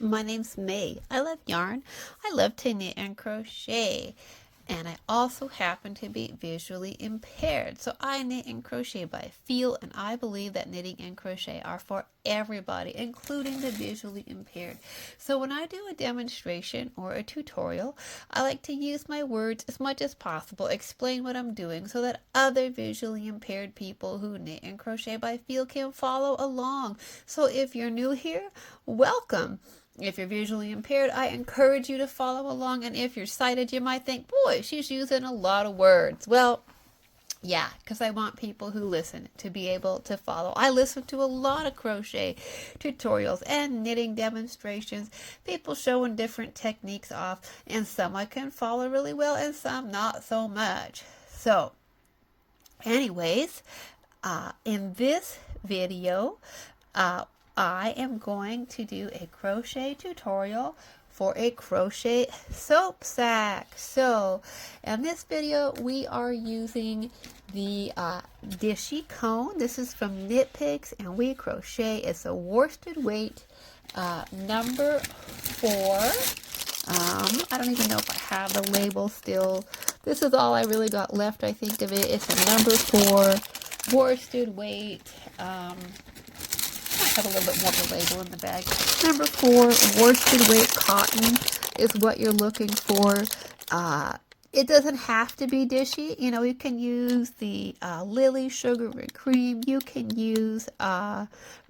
My name's May. I love yarn. I love to knit and crochet. And I also happen to be visually impaired. So I knit and crochet by feel, and I believe that knitting and crochet are for everybody, including the visually impaired. So when I do a demonstration or a tutorial, I like to use my words as much as possible, explain what I'm doing so that other visually impaired people who knit and crochet by feel can follow along. So if you're new here, welcome. If you're visually impaired, I encourage you to follow along. And if you're sighted, you might think, boy, she's using a lot of words. Well, yeah, because I want people who listen to be able to follow. I listen to a lot of crochet tutorials and knitting demonstrations, people showing different techniques off, and some I can follow really well and some not so much. So, anyways, in this video, I am going to do a crochet tutorial for a crochet soap sack. So in this video we are using the dishie cone. This is from Knit Picks and We Crochet. It's a worsted weight number 4. I don't even know if I have the label still. This is all I really got left, I think, of it. It's a number 4 worsted weight. Have a little bit more of a label in the bag. Number 4, worsted weight cotton is what you're looking for. It doesn't have to be dishie. You know, you can use the Lily Sugar and Cream. You can use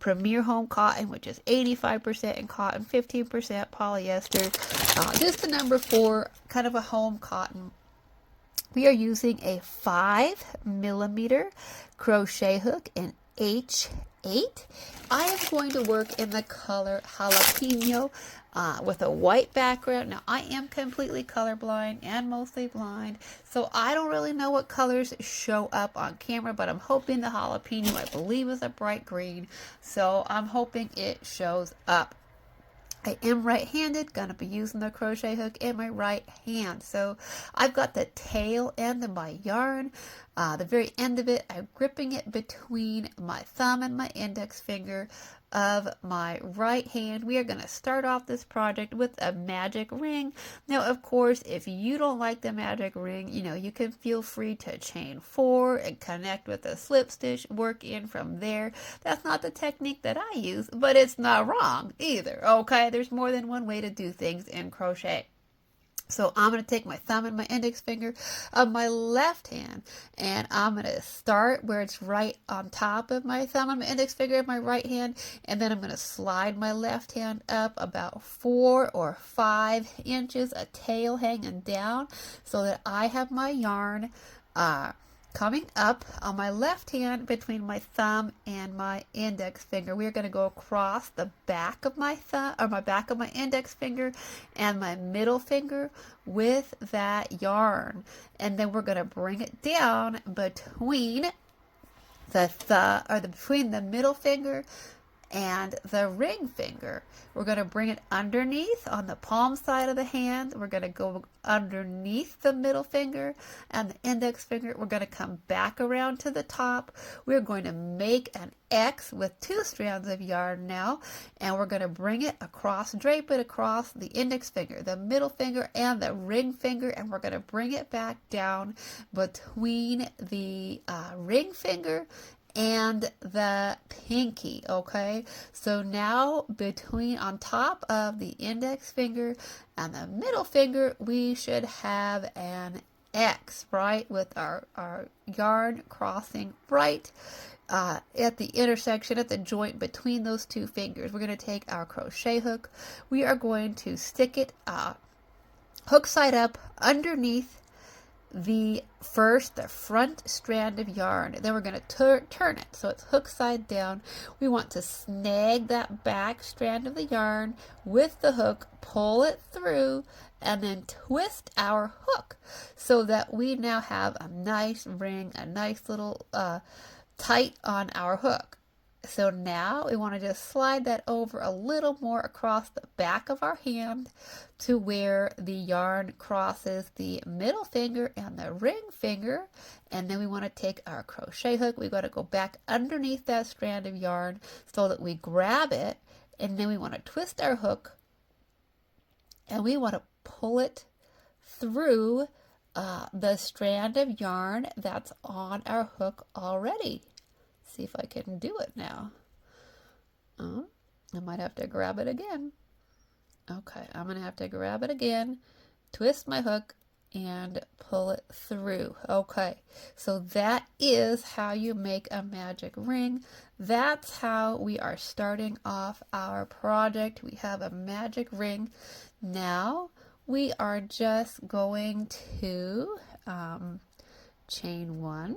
Premier Home Cotton, which is 85% in cotton, 15% polyester. Just the number 4, kind of a home cotton. We are using a 5mm crochet hook in H8. I am going to work in the color jalapeno with a white background. Now I am completely colorblind and mostly blind, so I don't really know what colors show up on camera, but I'm hoping the jalapeno, I believe, is a bright green, so I'm hoping it shows up. I am right-handed, gonna be using the crochet hook in my right hand. So I've got the tail end of my yarn, the very end of it, I'm gripping it between my thumb and my index finger of my right hand. We are going to start off this project with a magic ring. Now, of course, if you don't like the magic ring, you know, you can feel free to chain 4 and connect with a slip stitch, work in from there. That's not the technique that I use, but it's not wrong either, okay? There's more than one way to do things in crochet. So I'm going to take my thumb and my index finger of my left hand, and I'm going to start where it's right on top of my thumb and my index finger of my right hand, and then I'm going to slide my left hand up about 4 or 5 inches, a tail hanging down, so that I have my yarn coming up on my left hand between my thumb and my index finger. We are going to go across the back of my thumb, or my back of my index finger and my middle finger with that yarn. And then we're going to bring it down between between the middle finger and the ring finger. We're going to bring it underneath on the palm side of the hand. We're going to go underneath the middle finger and the index finger. We're going to come back around to the top. We're going to make an X with 2 strands of yarn now, and we're going to bring it across, drape it across the index finger, the middle finger, and the ring finger, and we're going to bring it back down between the ring finger and the pinky. Okay, so now between, on top of the index finger and the middle finger, we should have an X, right, with our yarn crossing right at the intersection, at the joint between those 2 fingers. We're going to take our crochet hook. We are going to stick it hook side up underneath the front strand of yarn. Then we're going to turn it so it's hook side down. We want to snag that back strand of the yarn with the hook, pull it through, and then twist our hook so that we now have a nice ring, a nice little tight on our hook. So now we want to just slide that over a little more across the back of our hand to where the yarn crosses the middle finger and the ring finger. And then we want to take our crochet hook. We've got to go back underneath that strand of yarn so that we grab it. And then we want to twist our hook and we want to pull it through the strand of yarn that's on our hook already. See if I can do it now. I might have to grab it again. Okay, I'm going to have to grab it again, twist my hook, and pull it through. Okay, so that is how you make a magic ring. That's how we are starting off our project. We have a magic ring. Now we are just going to chain 1,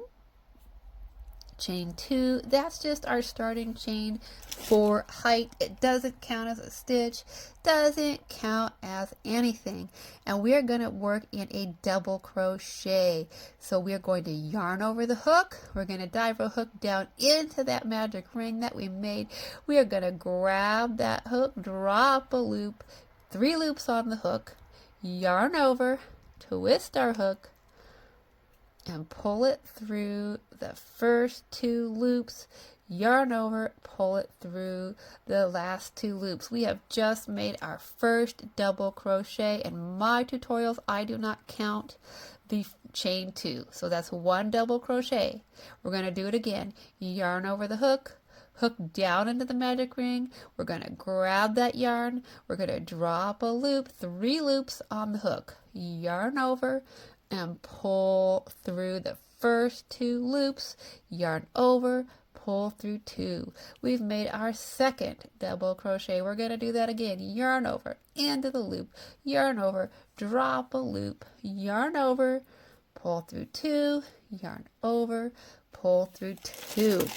chain 2. That's just our starting chain for height. It doesn't count as a stitch, doesn't count as anything. And we're going to work in a double crochet. So we're going to yarn over the hook. We're going to dive our hook down into that magic ring that we made. We are going to grab that hook, drop a loop, 3 loops on the hook, yarn over, twist our hook, and pull it through the first 2 loops, yarn over, pull it through the last 2 loops. We have just made our first double crochet. In my tutorials, I do not count the chain 2. So that's 1 double crochet. We're going to do it again. Yarn over the hook, hook down into the magic ring. We're going to grab that yarn. We're going to drop a loop, 3 loops on the hook, yarn over, and pull through the first 2 loops, yarn over, pull through 2. We've made our second double crochet. We're going to do that again. Yarn over, into the loop, yarn over, drop a loop, yarn over, pull through 2, yarn over, pull through 2.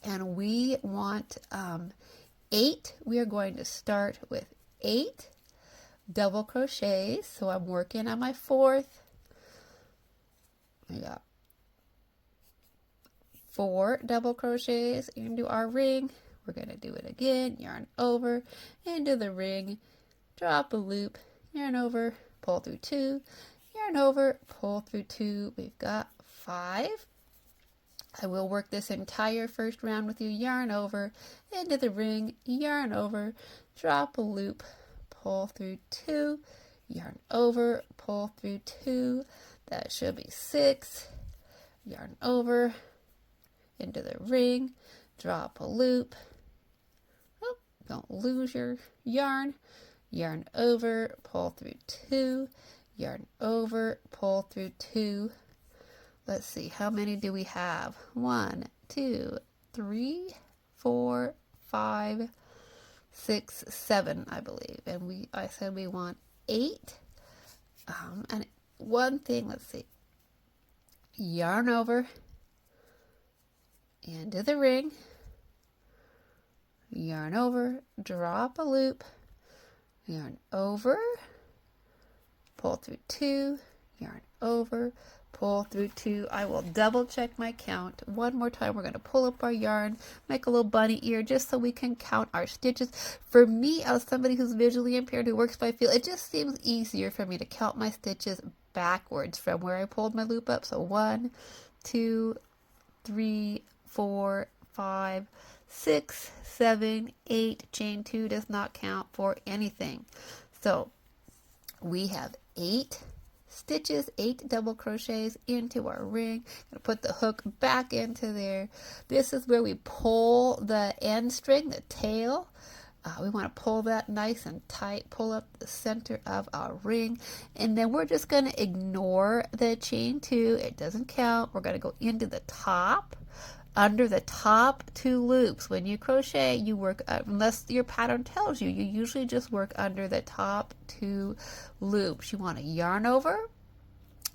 And we want 8. We are going to start with 8 double crochets. So I'm working on my 4th. We got 4 double crochets into our ring. We're going to do it again. Yarn over, into the ring, drop a loop, yarn over, pull through 2, yarn over, pull through 2. We've got 5. I will work this entire first round with you. Yarn over, into the ring, yarn over, drop a loop, pull through 2, yarn over, pull through 2. That should be 6. Yarn over, into the ring, drop a loop. Oh, don't lose your yarn. Yarn over, pull through 2. Yarn over, pull through 2. Let's see, how many do we have? 1, 2, 3, 4, 5, 6, 7, I believe. And I said we want 8. And one thing, let's see. Yarn over, into the ring, yarn over, drop a loop, yarn over, pull through 2, yarn over, pull through 2. I will double check my count one more time. We're going to pull up our yarn, make a little bunny ear just so we can count our stitches. For me, as somebody who's visually impaired who works by feel, it just seems easier for me to count my stitches backwards from where I pulled my loop up. So 1, 2, 3, 4, 5, 6, 7, 8. Chain 2 does not count for anything. So we have 8 stitches, 8 double crochets into our ring. Gonna put the hook back into there. This is where we pull the end string, the tail. We want to pull that nice and tight, pull up the center of our ring, and then we're just going to ignore the chain 2. It doesn't count. We're going to go into the top, under the top 2 loops. When you crochet, you work, unless your pattern tells you, you usually just work under the top 2 loops. You want to yarn over.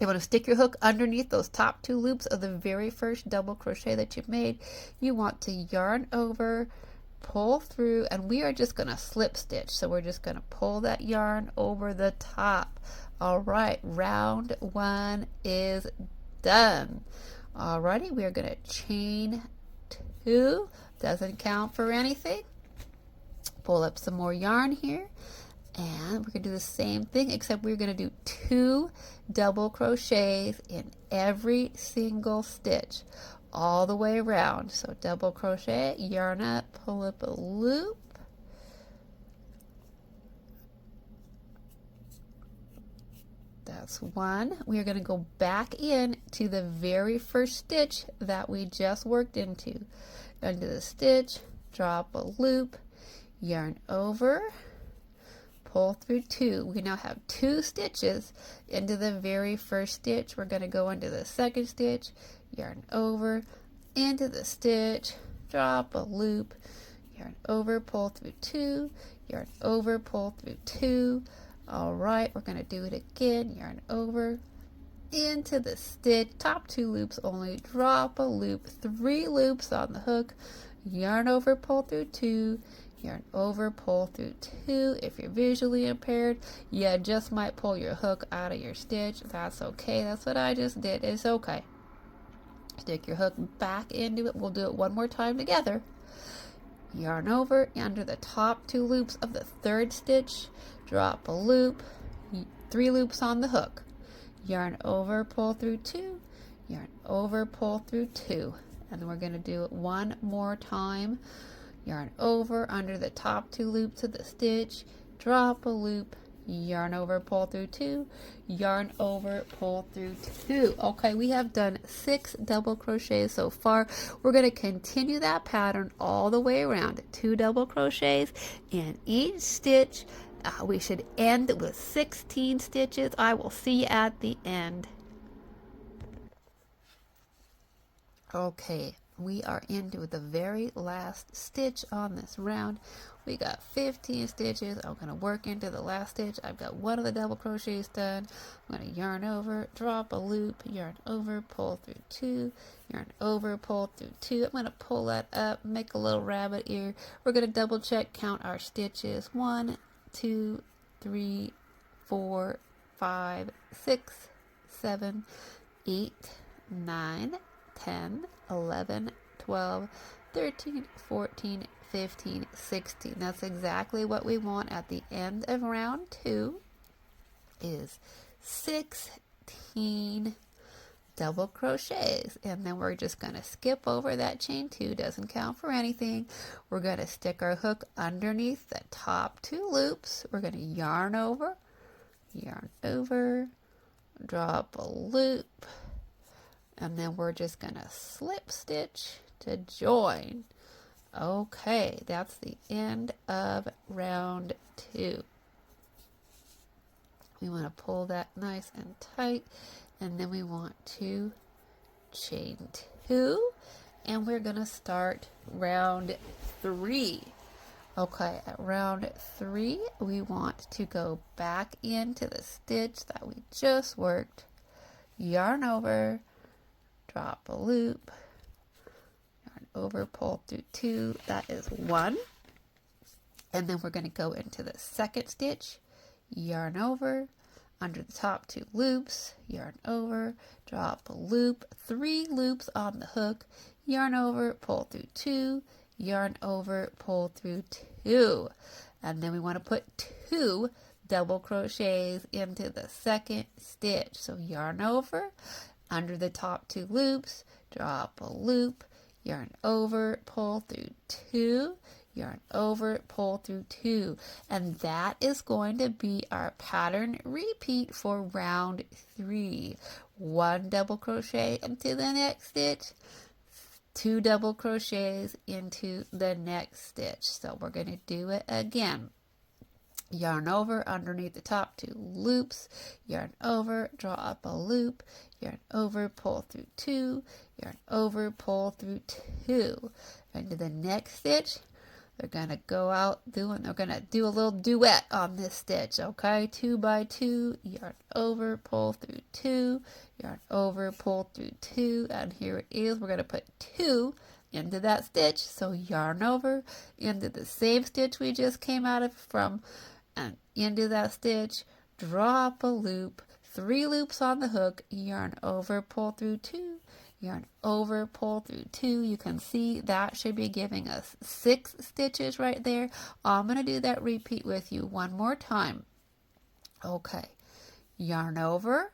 You want to stick your hook underneath those top 2 loops of the very first double crochet that you made. You want to yarn over, pull through, and we are just going to slip stitch. So we're just going to pull that yarn over the top. All right, round 1 is done. Alrighty, we are going to chain 2. Doesn't count for anything. Pull up some more yarn here, and we're going to do the same thing, except we're going to do 2 double crochets in every single stitch all the way around. So double crochet, yarn up, pull up a loop, That's one. We are going to go back in to the very first stitch that we just worked into. Into the stitch, drop a loop, yarn over, pull through two. We now have two stitches into the very first stitch. We're going to go into the second stitch, yarn over, into the stitch, drop a loop, yarn over, pull through two, yarn over, pull through two. All right, we're going to do it again, yarn over, into the stitch, top two loops only, drop a loop, three loops on the hook, yarn over, pull through two, yarn over, pull through two. If you're visually impaired, you just might pull your hook out of your stitch. That's okay. That's what I just did. It's okay. Stick your hook back into it. We'll do it one more time together. Yarn over under the top two loops of the third stitch, drop a loop, three loops on the hook, yarn over, pull through two, yarn over, pull through two. And then we're going to do it one more time. Yarn over under the top two loops of the stitch, drop a loop, yarn over, pull through two, yarn over, pull through two. Okay, we have done 6 double crochets so far. We're going to continue that pattern all the way around. 2 double crochets in each stitch. We should end with 16 stitches. I will see you at the end. Okay, we are into the very last stitch on this round. We got 15 stitches. I'm going to work into the last stitch. I've got one of the double crochets done. I'm going to yarn over, drop a loop, yarn over, pull through two, yarn over, pull through two. I'm going to pull that up, make a little rabbit ear. We're going to double check, count our stitches. 1, 2, 3, 4, 5, 6, 7, 8, 9, 10, 11, 12, 13, 14, 15, 16. That's exactly what we want at the end of round 2 is 16 double crochets. And then we're just going to skip over that chain 2. Doesn't count for anything. We're going to stick our hook underneath the top 2 loops. We're going to yarn over, drop a loop, and then we're just going to slip stitch to join. Okay, that's the end of round 2. We want to pull that nice and tight, and then we want to chain 2, and we're going to start round 3. Okay, at round 3, we want to go back into the stitch that we just worked, yarn over, drop a loop, yarn over, pull through 2, that is 1. And then we're going to go into the second stitch, yarn over, under the top 2 loops, yarn over, drop a loop, 3 loops on the hook, yarn over, pull through 2, yarn over, pull through 2. And then we want to put 2 double crochets into the second stitch. So yarn over, under the top 2 loops, drop a loop, yarn over, pull through 2, yarn over, pull through 2. And that is going to be our pattern repeat for round 3. 1 double crochet into the next stitch, 2 double crochets into the next stitch. So we're going to do it again. Yarn over underneath the top 2 loops, yarn over, draw up a loop, yarn over, pull through 2, yarn over, pull through 2. Into the next stitch, they're going to go out doing, they're going to do a little duet on this stitch, okay? 2 by 2, yarn over, pull through 2, yarn over, pull through 2, and here it is. We're going to put 2 into that stitch, so yarn over into the same stitch we just came out of from, and into that stitch, drop a loop, 3 loops on the hook, yarn over, pull through 2, yarn over, pull through 2. You can see that should be giving us 6 stitches right there. I'm going to do that repeat with you one more time. Okay, yarn over,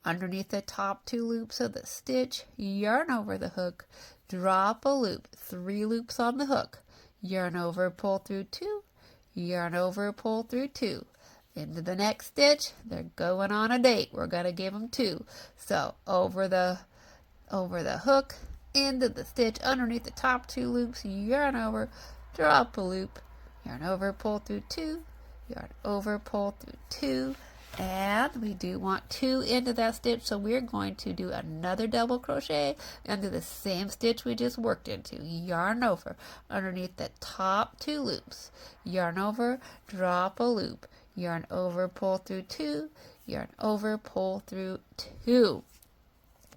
underneath the top 2 loops of the stitch, yarn over the hook, drop a loop, 3 loops on the hook, yarn over, pull through 2, yarn over, pull through 2. into the next stitch. They're going on a date. We're going to give them 2. So over the hook, into the stitch underneath the top 2 loops, yarn over, drop a loop, yarn over, pull through 2, yarn over, pull through 2, and we do want 2 into that stitch, so we're going to do another double crochet into the same stitch we just worked into. Yarn over underneath the top 2 loops, yarn over, drop a loop, yarn over, pull through 2, yarn over, pull through 2.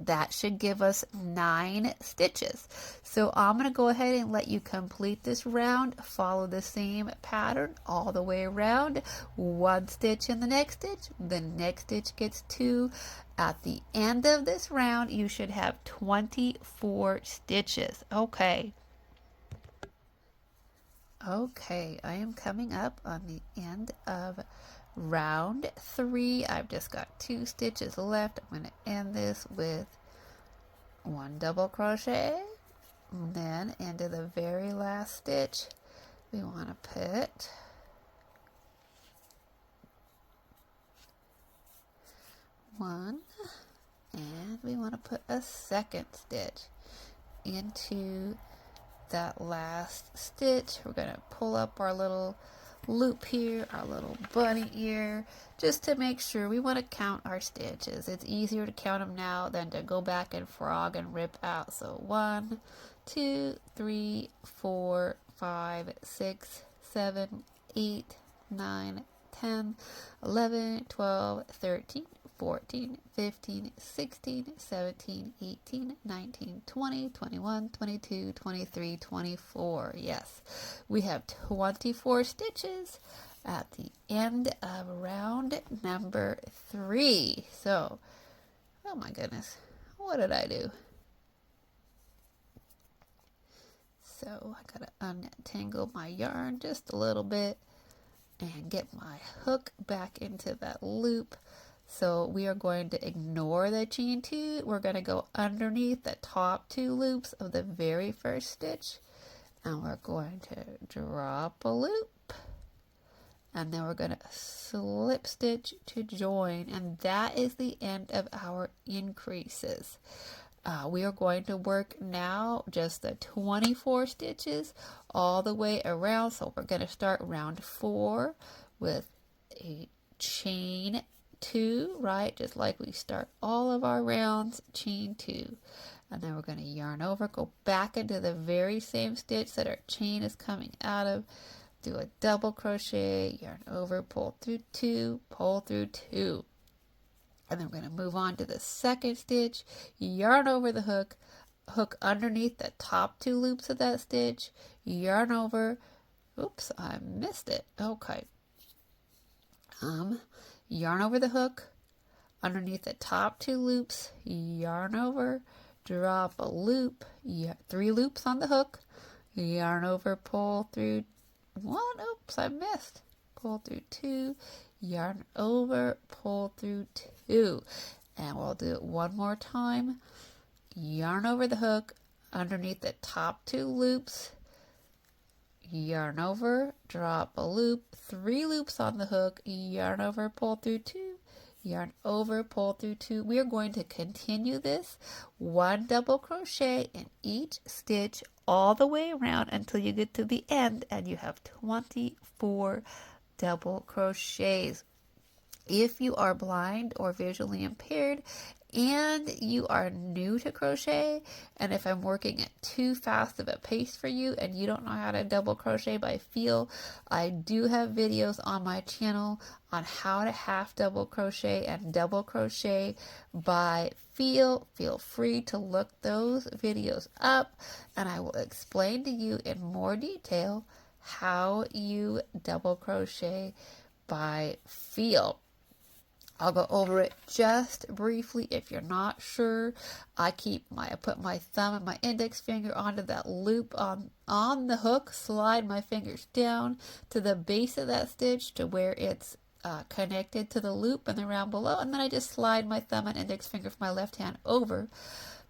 That should give us 9 stitches. So I'm going to go ahead and let you complete this round. Follow the same pattern all the way around. 1 stitch in the next stitch. The next stitch gets 2. At the end of this round, you should have 24 stitches. Okay. Okay, I am coming up on the end of round 3. I've just got 2 stitches left. I'm going to end this with 1 double crochet, and then into the very last stitch we want to put 1, and we want to put a second stitch into that last stitch. We're going to pull up our little loop here, our little bunny ear, just to make sure. We want to count our stitches. It's easier to count them now than to go back and frog and rip out. So 1, 2, 3, 4, 5, 6, 7, 8, 9, 10, 11, 12, 13, 14, 15, 16, 17, 18, 19, 20, 21, 22, 23, 24. Yes, we have 24 stitches at the end of round number 3. So, oh my goodness, what did I do? So I gotta untangle my yarn just a little bit and get my hook back into that loop. So we are going to ignore the chain 2. We're going to go underneath the top 2 loops of the very first stitch, and we're going to drop a loop, and then we're going to slip stitch to join, and that is the end of our increases. We are going to work now just the 24 stitches all the way around. So we're going to start round 4 with a chain 2, right? Just like we start all of our rounds, chain 2. And then we're going to yarn over, go back into the very same stitch that our chain is coming out of, do a double crochet, yarn over, pull through 2, pull through 2. And then we're going to move on to the second stitch, yarn over the hook, hook underneath the top 2 loops of that stitch, yarn over, oops, I missed it, okay. Yarn over the hook, underneath the top 2 loops, yarn over, drop a loop, 3 loops on the hook, yarn over, pull through 1, oops, I missed, pull through 2, yarn over, pull through 2, and we'll do it one more time. Yarn over the hook, underneath the top 2 loops, yarn over, drop a loop, 3 loops on the hook, yarn over, pull through 2, yarn over, pull through 2. We are going to continue this 1 double crochet in each stitch all the way around until you get to the end and you have 24 double crochets. If you are blind or visually impaired and you are new to crochet, and if I'm working at too fast of a pace for you and you don't know how to double crochet by feel, I do have videos on my channel on how to half double crochet and double crochet by feel. Feel free to look those videos up and I will explain to you in more detail how you double crochet by feel. I'll go over it just briefly if you're not sure. I put my thumb and my index finger onto that loop on the hook, slide my fingers down to the base of that stitch to where it's connected to the loop and the round below, and then I just slide my thumb and index finger from my left hand over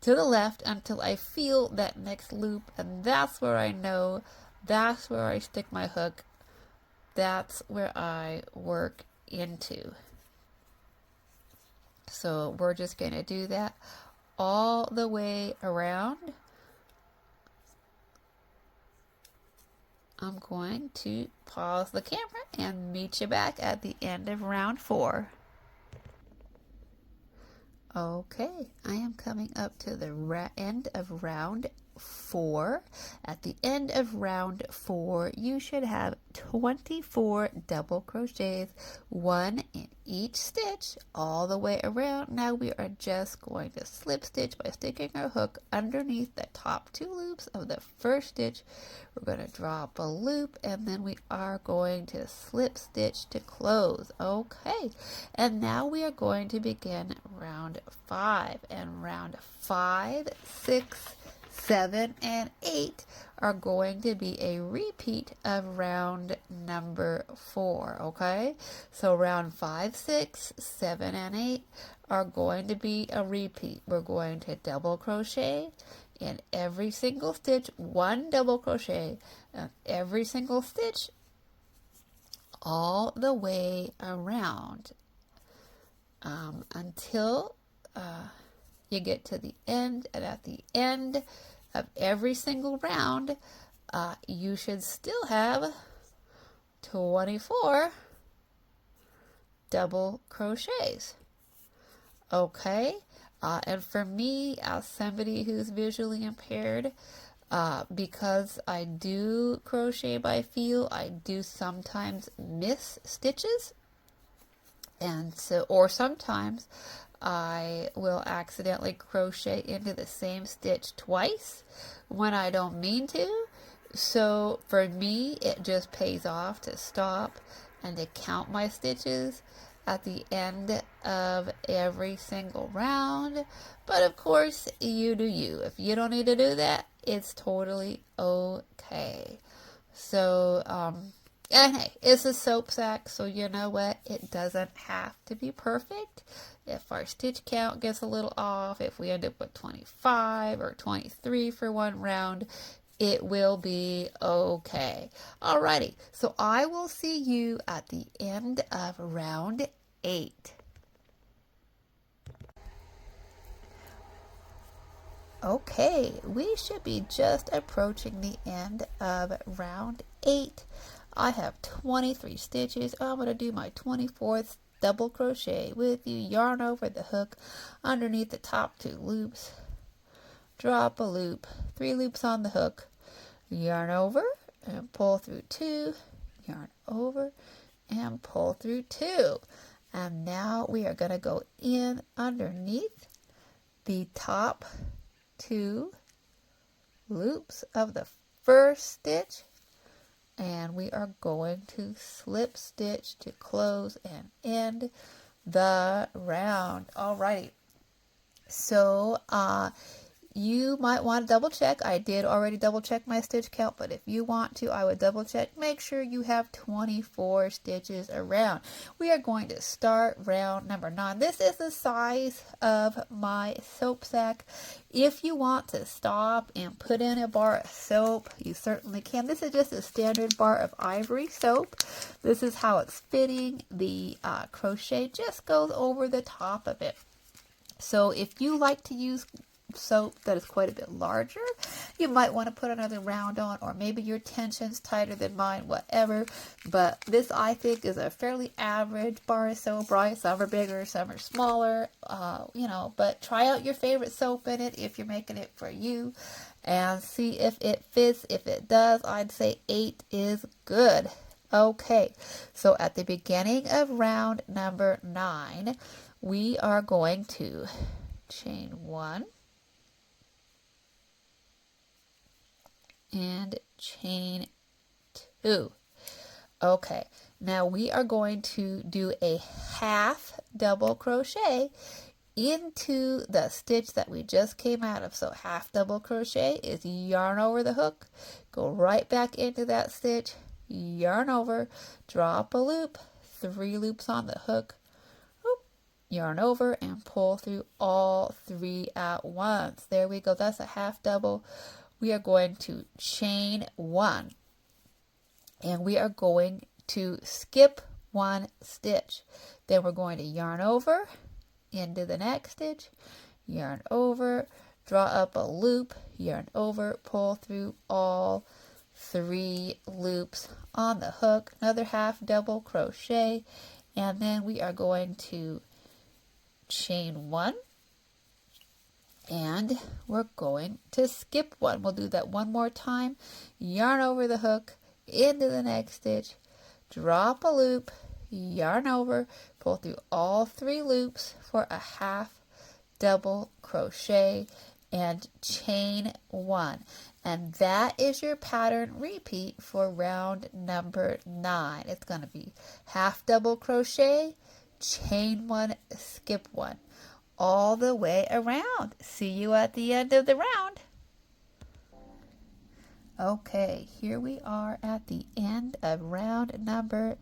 to the left until I feel that next loop, and that's where I know, that's where I stick my hook, that's where I work into. So we're just going to do that all the way around. I'm going to pause the camera and meet you back at the end of round 4. Okay, I am coming up to the end of round 4. At the end of round 4, you should have 24 double crochets, 1 in each stitch all the way around. Now we are just going to slip stitch by sticking our hook underneath the top 2 loops of the first stitch. We're going to drop a loop, and then we are going to slip stitch to close. Okay, and now we are going to begin round 5, and round 5, 6, 7, and 8 are going to be a repeat of round number 4, okay? So round 5, 6, 7, and 8 are going to be a repeat. We're going to double crochet in every single stitch, 1 double crochet in every single stitch all the way around until you get to the end. And at the end of every single round, you should still have 24 double crochets. Okay, and for me, as somebody who's visually impaired, because I do crochet by feel, I do sometimes miss stitches, and so, or sometimes I will accidentally crochet into the same stitch twice when I don't mean to. So for me, it just pays off to stop and to count my stitches at the end of every single round. But of course, you do you. If you don't need to do that, it's totally okay. So, and hey, it's a soap sack, so you know what? It doesn't have to be perfect. If our stitch count gets a little off, if we end up with 25 or 23 for one round, it will be okay. Alrighty, so I will see you at the end of round 8. Okay, we should be just approaching the end of round 8. I have 23 stitches. I'm going to do my 24th double crochet with you. Yarn over the hook underneath the top 2 loops. Drop a loop, 3 loops on the hook. Yarn over and pull through 2. Yarn over and pull through 2. And now we are going to go in underneath the top 2 loops of the first stitch, and we are going to slip stitch to close and end the round. Alrighty, so you might want to double check. I did already double check my stitch count, but if you want to, I would double check. Make sure you have 24 stitches around. We are going to start round number 9. This is the size of my soap sack. If you want to stop and put in a bar of soap, you certainly can. This is just a standard bar of ivory soap. This is how it's fitting. The crochet just goes over the top of it. So if you like to use soap that is quite a bit larger, you might want to put another round on, or maybe your tension's tighter than mine, whatever. But this, I think, is a fairly average bar of soap, right? Some are bigger, some are smaller, but try out your favorite soap in it if you're making it for you and see if it fits. If it does, I'd say 8 is good. Okay, so at the beginning of round number 9, we are going to chain 1 and chain 2. Okay, now we are going to do a half double crochet into the stitch that we just came out of. So half double crochet is yarn over the hook, go right back into that stitch, yarn over, drop a loop, 3 loops on the hook, yarn over, and pull through all 3 at once. There we go. That's a half double. We are going to chain 1, and we are going to skip one stitch. Then we're going to yarn over into the next stitch, yarn over, draw up a loop, yarn over, pull through all 3 loops on the hook, another half double crochet, and then we are going to chain 1, and we're going to skip 1. We'll do that one more time. Yarn over the hook into the next stitch, drop a loop, yarn over, pull through all 3 loops for a half double crochet, and chain 1. And that is your pattern repeat for round number 9. It's going to be half double crochet, chain 1, skip 1, all the way around. See you at the end of the round. Okay, here we are at the end of round number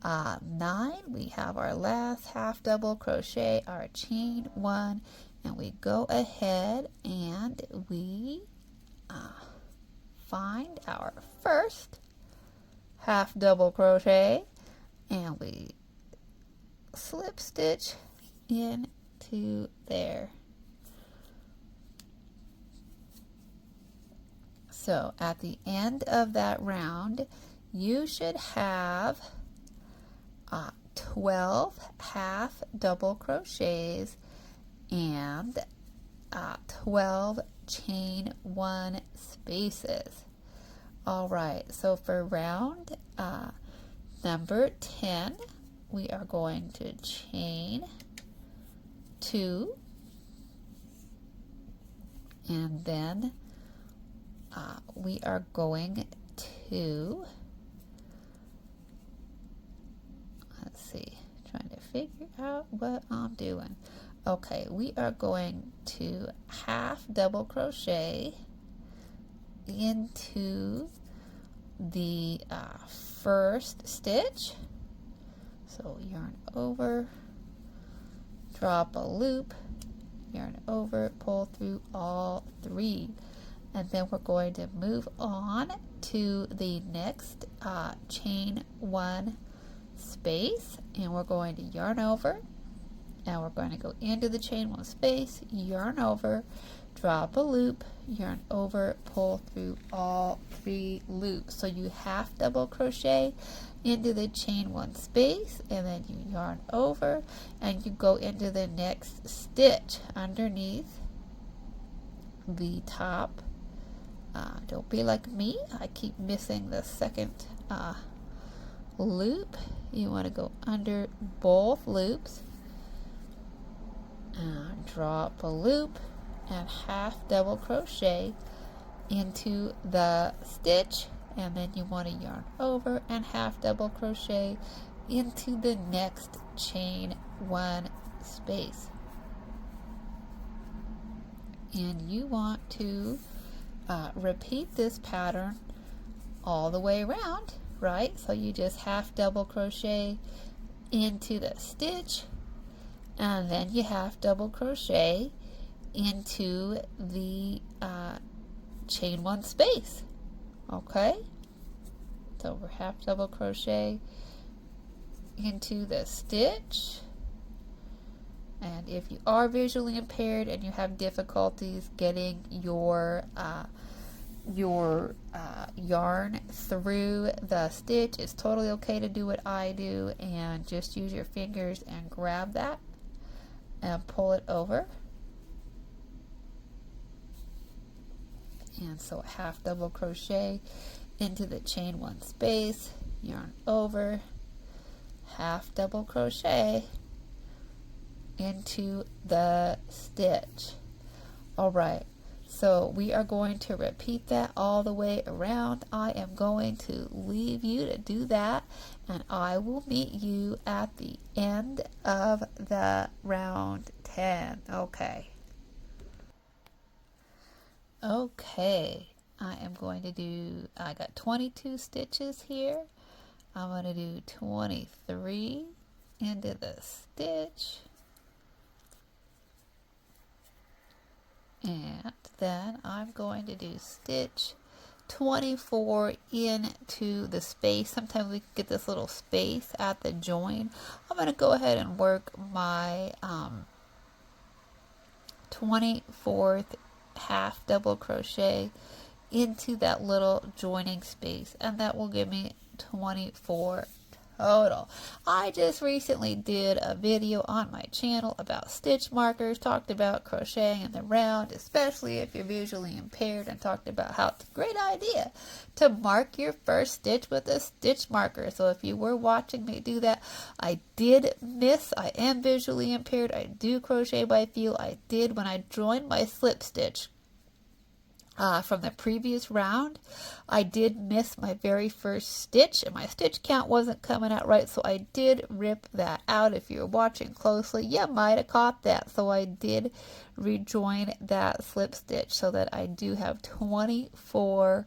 9. We have our last half double crochet, our chain 1, and we go ahead and we find our first half double crochet, and we slip stitch into there. So at the end of that round, you should have 12 half double crochets and 12 chain 1 spaces. All right, so for round number 10, we are going to chain 2, and then we are going to, let's see, trying to figure out what I'm doing. Okay, we are going to half double crochet into the first stitch. So yarn over, drop a loop, yarn over, pull through all 3. And then we're going to move on to the next chain 1 space, and we're going to yarn over, and we're going to go into the chain 1 space, yarn over, drop a loop, yarn over, pull through all 3 loops. So you half double crochet into the chain 1 space, and then you yarn over, and you go into the next stitch underneath the top. Don't be like me, I keep missing the second loop. You want to go under both loops, drop a loop, and half double crochet into the stitch, and then you want to yarn over and half double crochet into the next chain 1 space. And you want to repeat this pattern all the way around, right? So you just half double crochet into the stitch, and then you half double crochet into the chain 1 space. Okay, so we're half double crochet into the stitch. And if you are visually impaired and you have difficulties getting your yarn through the stitch, it's totally okay to do what I do and just use your fingers and grab that and pull it over. And so half double crochet into the chain 1 space, yarn over, half double crochet into the stitch. All right, so we are going to repeat that all the way around. I am going to leave you to do that, and I will meet you at the end of the round 10. Okay, I am going to do, I got 22 stitches here. I'm going to do 23 into the stitch, and then I'm going to do stitch 24 into the space. Sometimes we can get this little space at the join. I'm going to go ahead and work my 24th half double crochet into that little joining space, and that will give me 24 total. I just recently did a video on my channel about stitch markers, talked about crocheting in the round, especially if you're visually impaired, and talked about how it's a great idea to mark your first stitch with a stitch marker. So if you were watching me do that, I did miss. I am visually impaired. I do crochet by feel. I did when I joined my slip stitch. From the previous round, I did miss my very first stitch, and my stitch count wasn't coming out right, so I did rip that out. If you're watching closely, you might have caught that. So I did rejoin that slip stitch so that I do have 24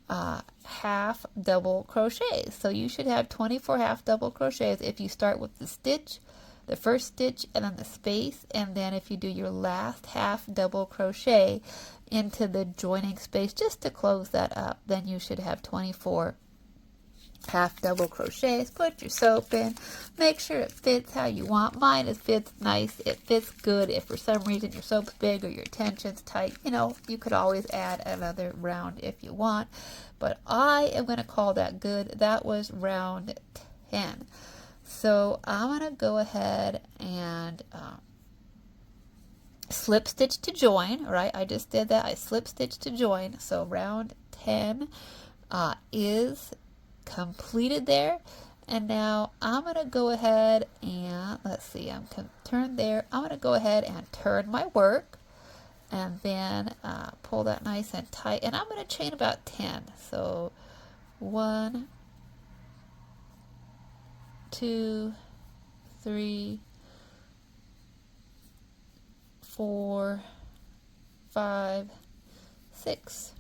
half double crochets. So you should have 24 half double crochets if you start with the stitch, the first stitch, and then the space, and then if you do your last half double crochet into the joining space just to close that up, then you should have 24 half double crochets. Put your soap in, make sure it fits how you want. Mine, it fits nice, it fits good. If for some reason your soap's big or your tension's tight, you know, you could always add another round if you want, but I am going to call that good. That was round 10. So I'm going to go ahead and slip stitch to join, right? I just did that. I slip stitch to join. So round 10 is completed there. And now I'm going to go ahead and, let's see, I'm turned there. I'm going to go ahead and turn my work and then pull that nice and tight. And I'm going to chain about 10. So 1, 2, 3, 4, 5, 6.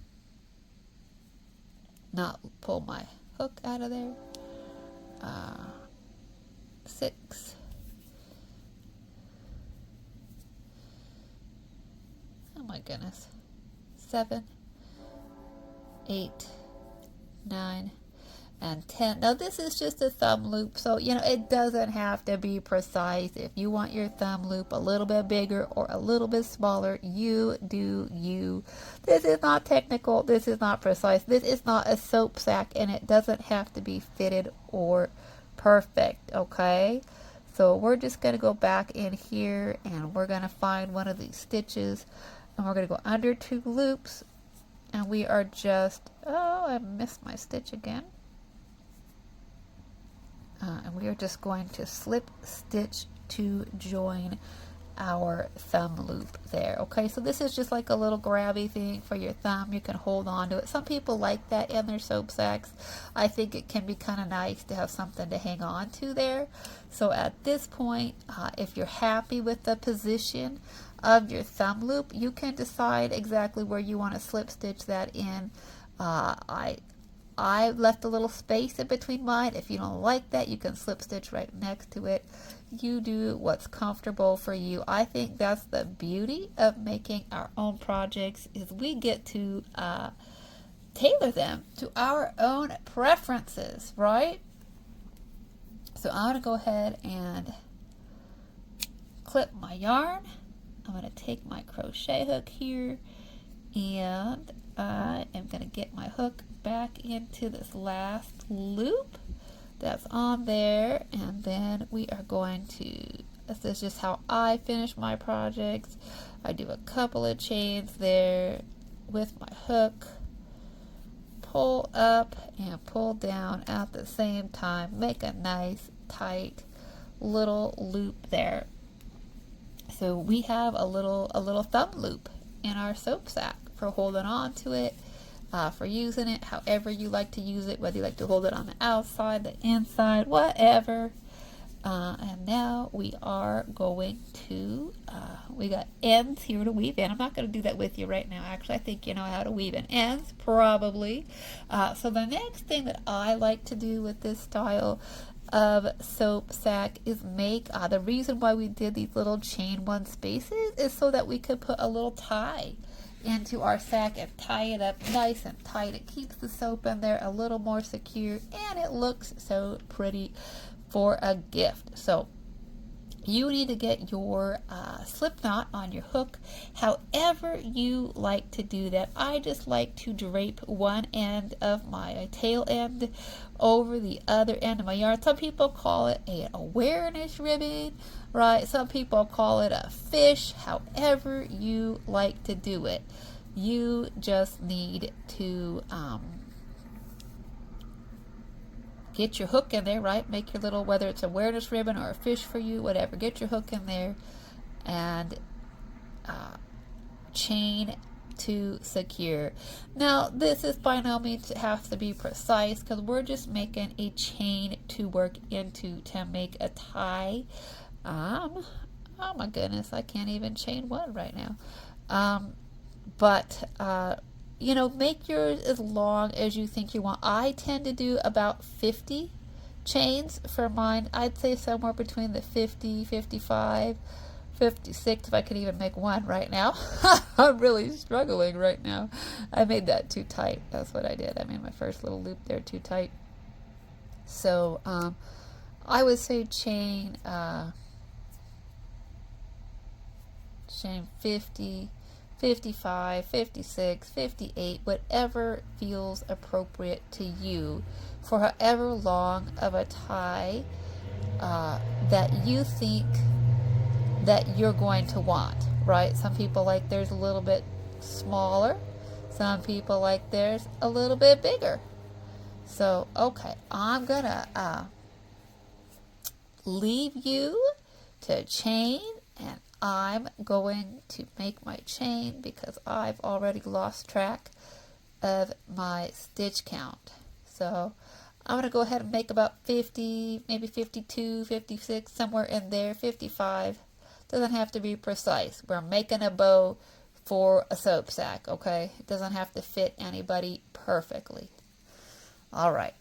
Not pull my hook out of there. 6. Oh my goodness. 7, 8, 9, and 10. Now this is just a thumb loop, so you know it doesn't have to be precise. If you want your thumb loop a little bit bigger or a little bit smaller, you do you. This is not technical, this is not precise, this is not a soap sack, and it doesn't have to be fitted or perfect, okay? So we're just going to go back in here and we're going to find one of these stitches and we're going to go under 2 loops, and we are just, oh, I missed my stitch again. And we are just going to slip stitch to join our thumb loop there. Okay, so this is just like a little grabby thing for your thumb. You can hold on to it. Some people like that in their soap sacks. I think it can be kind of nice to have something to hang on to there. So at this point, if you're happy with the position of your thumb loop, you can decide exactly where you want to slip stitch that in. I left a little space in between mine. If you don't like that, you can slip stitch right next to it. You do what's comfortable for you. I think that's the beauty of making our own projects, is we get to tailor them to our own preferences, right? So I'm going to go ahead and clip my yarn. I'm going to take my crochet hook here, and I am going to get my hook back into this last loop that's on there, and then we are going to, this is just how I finish my projects. I do a couple of chains there with my hook, pull up and pull down at the same time, make a nice tight little loop there. So we have a little thumb loop in our soap sack for holding on to it, for using it however you like to use it, whether you like to hold it on the outside, the inside, whatever. And now we are going to, we got ends here to weave in. I'm not going to do that with you right now. Actually, I think you know how to weave in ends, probably. So the next thing that I like to do with this style of soap sack is make, the reason why we did these little chain 1 spaces is so that we could put a little tie into our sack and tie it up nice and tight. It keeps the soap in there a little more secure, and it looks so pretty for a gift. So you need to get your slip knot on your hook however you like to do that. I just like to drape one end of my tail end over the other end of my yarn. Some people call it an awareness ribbon, right? Some people call it a fish. However you like to do it, you just need to get your hook in there, right? Make your little, whether it's awareness ribbon or a fish for you, whatever, get your hook in there and chain to secure. Now, this is by no means have to be precise because we're just making a chain to work into to make a tie. Oh my goodness, I can't even chain one right now. You know, make yours as long as you think you want. I tend to do about 50 chains for mine. I'd say somewhere between the 50, 55, 56, if I could even make one right now. I'm really struggling right now. I made that too tight. That's what I did. I made my first little loop there too tight. So I would say chain 50, 55, 56, 58, whatever feels appropriate to you for however long of a tie that you think that you're going to want, right? Some people like theirs a little bit smaller. Some people like theirs a little bit bigger. So, okay, I'm gonna leave you to chain, and I'm going to make my chain because I've already lost track of my stitch count. So I'm going to go ahead and make about 50, maybe 52, 56, somewhere in there, 55. Doesn't have to be precise. We're making a bow for a soap sack, okay? It doesn't have to fit anybody perfectly. All right.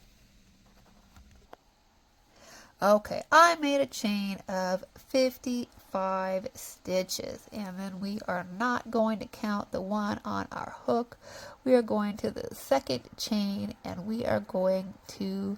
Okay, I made a chain of 55 stitches, and then we are not going to count the one on our hook. We are going to the second chain, and we are going to,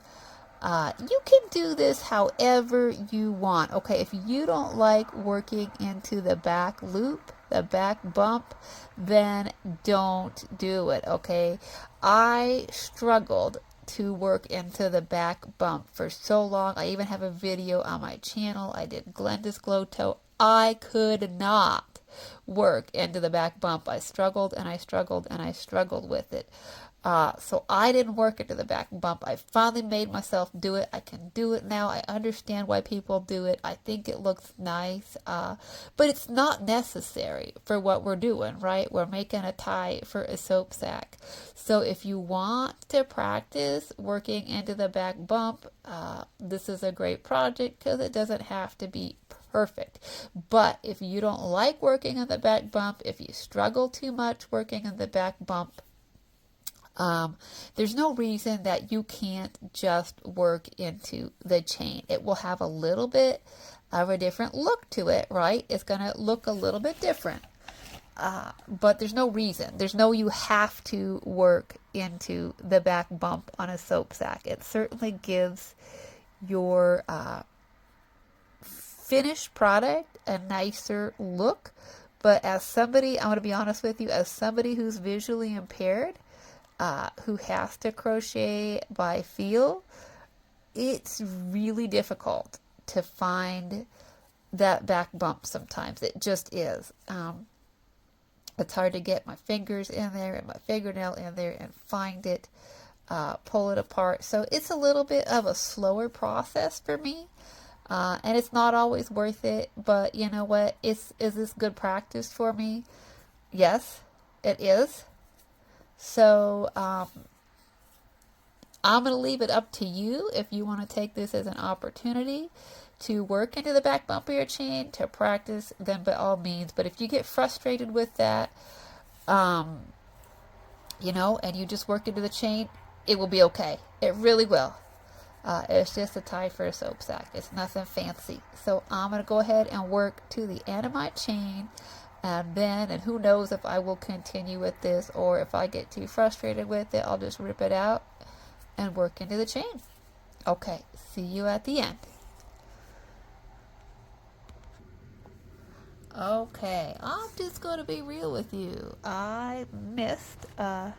you can do this however you want. Okay, if you don't like working into the back loop, the back bump, then don't do it, okay? I struggled to work into the back bump for so long. I even have a video on my channel. I did Glenda's Glow Toe. I could not work into the back bump. I struggled and I struggled and I struggled with it. So I didn't work into the back bump. I finally made myself do it. I can do it now. I understand why people do it. I think it looks nice, but it's not necessary for what we're doing, right? We're making a tie for a soap sack. So if you want to practice working into the back bump, this is a great project because it doesn't have to be perfect. But if you don't like working in the back bump, if you struggle too much working in the back bump, there's no reason that you can't just work into the chain. It will have a little bit of a different look to it, right? It's going to look a little bit different. But there's no reason. There's no you have to work into the back bump on a soap sack. It certainly gives your finished product a nicer look. But as somebody, I'm going to be honest with you, as somebody who's visually impaired, who has to crochet by feel, it's really difficult to find that back bump sometimes. It just is. It's hard to get my fingers in there and my fingernail in there and find it, pull it apart. So it's a little bit of a slower process for me. And it's not always worth it, but you know what? Is this good practice for me? Yes, it is. So I'm going to leave it up to you if you want to take this as an opportunity to work into the back bump of your chain, to practice, then by all means. But if you get frustrated with that, you know, and you just work into the chain, it will be okay. It really will. It's just a tie for a soap sack. It's nothing fancy. So I'm going to go ahead and work to the end of my chain. And who knows if I will continue with this, or if I get too frustrated with it, I'll just rip it out and work into the chain. Okay, see you at the end. Okay, I'm just going to be real with you. I missed, let's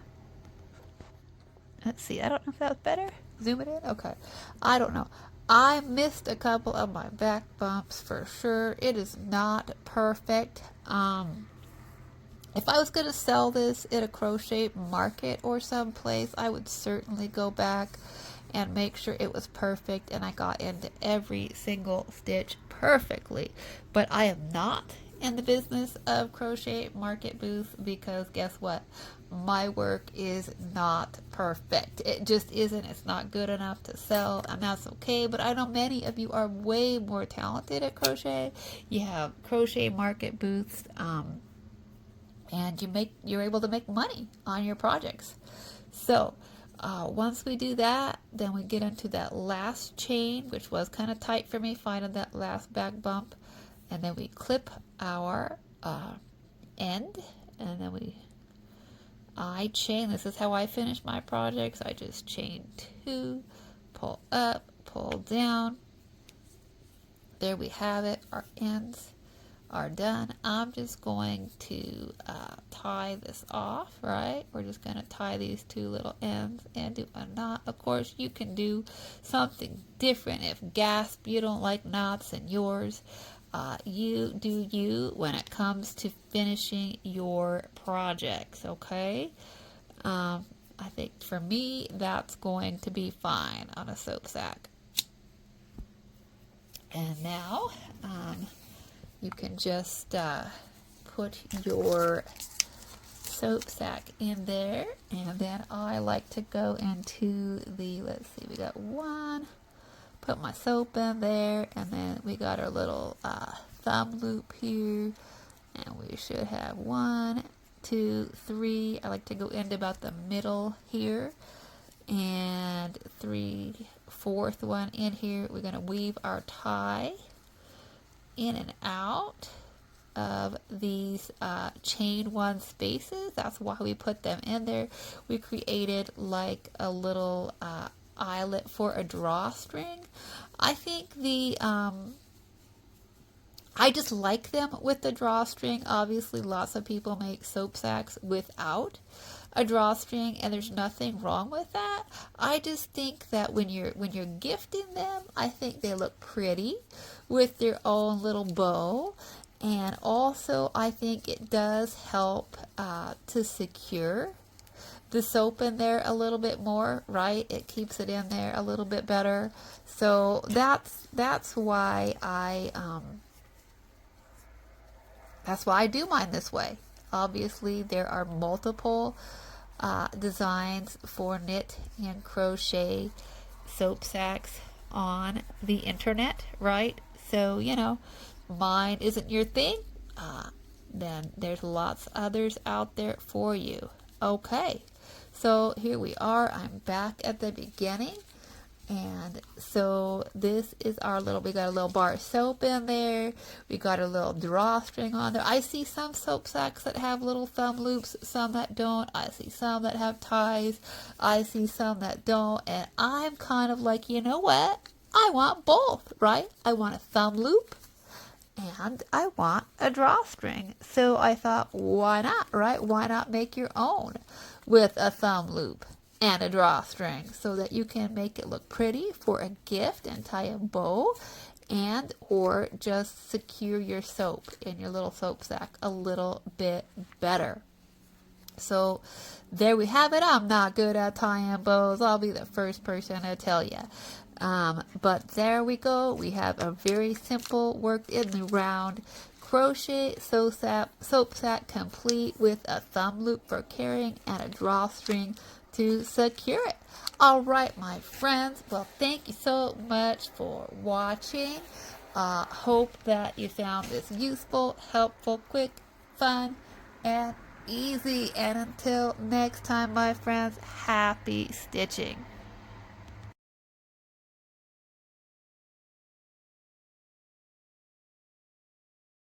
see, I don't know if that's better. Zoom it in? Okay. I don't know. I missed a couple of my back bumps for sure. It is not perfect. If I was going to sell this at a crochet market or someplace, I would certainly go back and make sure it was perfect and I got into every single stitch perfectly. But I am not in the business of crochet market booths, because guess what? My work is not perfect. It just isn't. It's not good enough to sell, and that's okay. But I know many of you are way more talented at crochet. You have crochet market booths, and you're able to make money on your projects. So once we do that, then we get into that last chain, which was kind of tight for me, finding that last back bump, and then we clip our end, and then I chain. This is how I finish my projects. I just chain 2, pull up, pull down. There we have it. Our ends are done. I'm just going to tie this off, right? We're just going to tie these 2 little ends and do a knot. Of course, you can do something different. If gasp, you don't like knots in yours, you do you when it comes to finishing your projects, okay? I think for me, that's going to be fine on a soap sack. And now, you can just put your soap sack in there, and then I like to go into the, let's see, we got 1, put my soap in there, and then we got our little thumb loop here, and we should have 1, 2, 3. I like to go into about the middle here, and 3, 4th one in here. We're going to weave our tie in and out of these chain 1 spaces. That's why we put them in there. We created like a little eyelet for a drawstring. I think I just like them with the drawstring. Obviously, lots of people make soap sacks without a drawstring, and there's nothing wrong with that. I just think that when you're gifting them, I think they look pretty with their own little bow. And also, I think it does help to secure the soap in there a little bit more, right? It keeps it in there a little bit better. So that's why I do mine this way. Obviously, there are multiple designs for knit and crochet soap sacks on the internet, right? So, you know, mine isn't your thing, then there's lots others out there for you. Okay, so here we are. I'm back at the beginning. And so this is our little, we got a little bar of soap in there. We got a little drawstring on there. I see some soap sacks that have little thumb loops, some that don't. I see some that have ties. I see some that don't. And I'm kind of like, you know what? I want both, right? I want a thumb loop and I want a drawstring. So I thought, why not, right? Why not make your own with a thumb loop and a drawstring, so that you can make it look pretty for a gift and tie a bow, and or just secure your soap in your little soap sack a little bit better. So there we have it. I'm not good at tying bows. I'll be the first person to tell you. But there we go. We have a very simple worked in the round crochet soap sack complete with a thumb loop for carrying and a drawstring to secure it. All right, my friends. Well, thank you so much for watching. Hope that you found this useful, helpful, quick, fun, and easy. And until next time, my friends, happy stitching.